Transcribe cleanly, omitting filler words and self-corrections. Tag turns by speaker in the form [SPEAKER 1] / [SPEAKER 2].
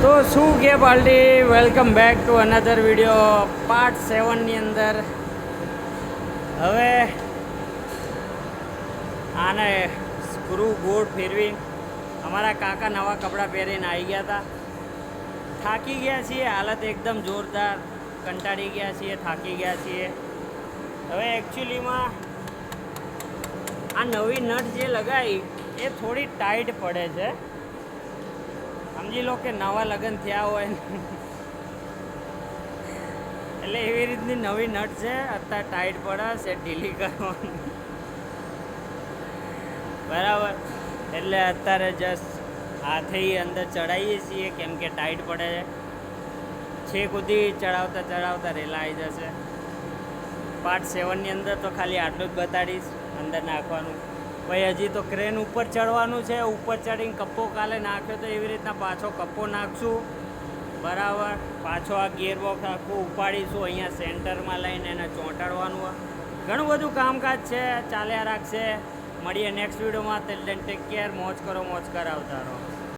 [SPEAKER 1] તો શું કે party welcome back to another video part 7ની અંદર. હવે આને સ્ક્રૂ ગોળ ફેરવી અમારા કાકા નવા કપડાં પહેરીને આવી ગયા હતા. થાકી ગયા છીએ, હાલત એકદમ જોરદાર, કંટાળી ગયા છીએ, થાકી ગયા છીએ. હવે એકચ્યુઅલીમાં આ નવી નટ જે લગાવી એ થોડી ટાઈટ પડે છે. સમજી લો કે નવા લગ્ન થયા હોય એટલે એવી રીતની નવી નટ છે. અત્યારે ટાઈટ પડે છે, ઢીલી કરવાની બરાબર. એટલે અત્યારે જસ્ટ હાથે અંદર ચડાવીએ છીએ કેમ કે ટાઈટ પડે છે. છેક સુધી ચડાવતા ચડાવતા રેલા આવી જશે. પાર્ટ 7ની અંદર તો ખાલી આટલું જ બતાડીશ અંદર નાખવાનું. ભાઈ હજી તો ક્રેન ઉપર ચડવાનું છે. ઉપર ચડીને કપ્પો કાલે નાખ્યો તો એવી રીતના પાછો કપ્પો નાખશું બરાબર. પાછો આ ગિયરબોક્સ આખું ઉપાડીશું, અહીંયા સેન્ટરમાં લઈને એને ચોંટાડવાનું. ઘણું બધું કામકાજ છે, ચાલ્યા રાખશે. મળીએ નેક્સ્ટ વિડીયોમાં. ટેક કેર, મોજ કરો, મોજ કરાવતા રહો.